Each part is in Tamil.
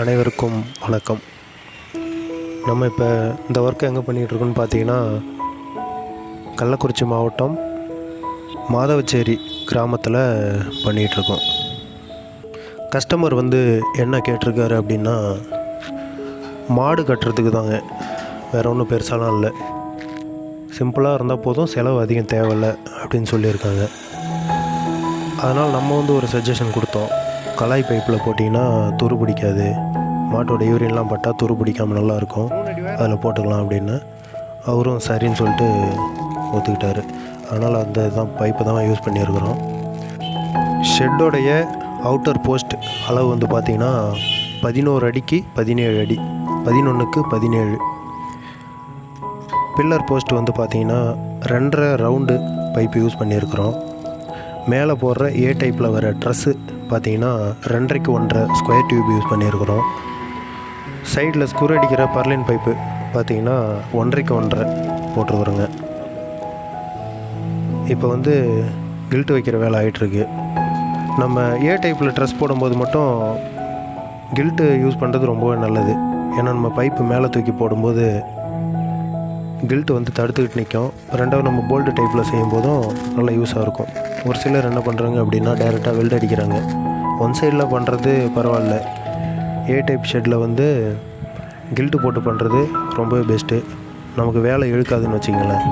அனைவருக்கும் வணக்கம். நம்ம இப்போ இந்த ஒர்க்கை எங்கே பண்ணிகிட்ருக்கோன்னு பார்த்தீங்கன்னா, கள்ளக்குறிச்சி மாவட்டம் மாதவச்சேரி கிராமத்தில் பண்ணிகிட்ருக்கோம். கஸ்டமர் என்ன கேட்டிருக்காரு அப்படின்னா, மாடு கட்டுறதுக்கு தாங்க, வேறு ஒன்றும் பெருசாலாம் இல்லை, சிம்பிளாக இருந்தால் போதும், செலவு அதிகம் தேவையில்லை அப்படின்னு சொல்லியிருக்காங்க. அதனால் நம்ம ஒரு சஜஷன் கொடுத்தோம். கலாய் பைப்பில் போட்டிங்கன்னா துரு பிடிக்காது, மாட்டோட யூரின்லாம் பட்டால் துரு பிடிக்காமல் நல்லாயிருக்கும், அதில் போட்டுக்கலாம் அப்படின்னு. அவரும் சரின்னு சொல்லிட்டு ஒத்துக்கிட்டார். அதனால் அந்த பைப்பை தான் யூஸ் பண்ணியிருக்கிறோம். ஷெட்டோடைய அவுட்டர் போஸ்ட் அளவு பார்த்திங்கன்னா 11 அடிக்கு 17 அடி, 11க்கு 17. பில்லர் போஸ்ட் பார்த்திங்கன்னா 2.5 ரவுண்டு பைப்பு யூஸ் பண்ணியிருக்கிறோம். மேலே போடுற ஏ டைப்பில் வர ட்ரெஸ்ஸு பார்த்திங்கன்னா 2.5க்கு 1.5 ஸ்கொயர் டியூப் யூஸ் பண்ணியிருக்கிறோம். சைடில் ஸ்க்ரூ அடிக்கிற பர்லின் பைப்பு பார்த்திங்கன்னா 1.5க்கு 1.5 போட்டிருக்குறோங்க. இப்போ கில்ட்டு வைக்கிற வேலை ஆகிட்டுருக்கு. நம்ம ஏ டைப்பில் ட்ரெஸ் போடும்போது மட்டும் கில்ட்டு யூஸ் பண்ணுறது ரொம்பவே நல்லது. ஏன்னா நம்ம பைப்பு மேலே தூக்கி போடும்போது கில்ட்டு தடுத்துக்கிட்டு நிற்கும். ரெண்டாவது நம்ம போல்டு டைப்பில் செய்யும்போதும் நல்லா யூஸாக இருக்கும். ஒரு சிலர் என்ன பண்ணுறாங்க அப்படின்னா, டைரெக்டாக வெல்ட் அடிக்கிறாங்க. ஒன் சைடில் பண்ணுறது பரவாயில்ல, ஏ டைப் ஷெட்டில் கில்ட்டு போட்டு பண்ணுறது ரொம்பவே பெஸ்ட்டு. நமக்கு வேலை இழுக்காதுன்னு வச்சுங்களேன்.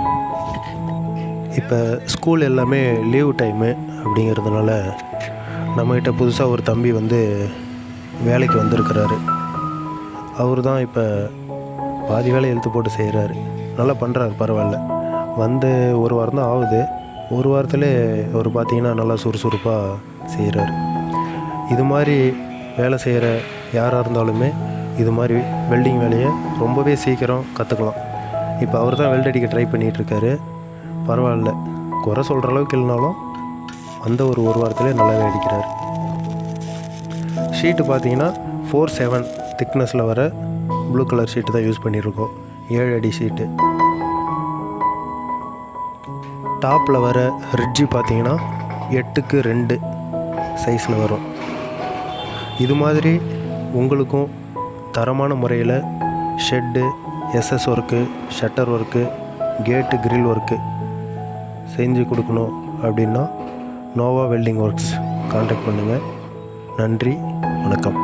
இப்போ ஸ்கூல் எல்லாமே லீவ் டைமு அப்படிங்கிறதுனால நம்மகிட்ட புதுசாக ஒரு தம்பி வேலைக்கு வந்திருக்கிறாரு. அவர் தான் இப்போ பாதி வேலை இழுத்து போட்டு செய்கிறாரு. நல்லா பண்ணுறாரு, பரவாயில்ல. ஒரு வாரம் தான் ஆகுது. ஒரு வாரத்திலே அவர் பார்த்திங்கன்னா நல்லா சுறுசுறுப்பாக செய்கிறாரு. இது மாதிரி வேலை செய்கிற யாராக இருந்தாலுமே இது மாதிரி வெல்டிங் வேலையை ரொம்பவே சீக்கிரம் கற்றுக்கலாம். இப்போ அவர் தான் வெல்ட் அடிக்க ட்ரை பண்ணிகிட்ருக்காரு. பரவாயில்ல, குறை சொல்கிற அளவுக்கு இல்லைனாலும் ஒரு வாரத்திலே நல்லாவே அடிக்கிறார். ஷீட்டு பார்த்திங்கன்னா 4/7 திக்னஸில் வர ப்ளூ கலர் ஷீட்டு தான் யூஸ் பண்ணியிருக்கோம். 7 அடி ஷீட்டு. டாப்பில் வர ரிட்ஜி பார்த்திங்கன்னா 8க்கு 2 சைஸில் வரும். இது மாதிரி உங்களுக்கும் தரமான முறையில் shed, SS work, shutter work, கேட்டு, கிரில் ஒர்க்கு செஞ்சு கொடுக்கணும் அப்படின்னா நோவா வெல்டிங் ஒர்க்ஸ் கான்டாக்ட் பண்ணுங்கள். நன்றி, வணக்கம்.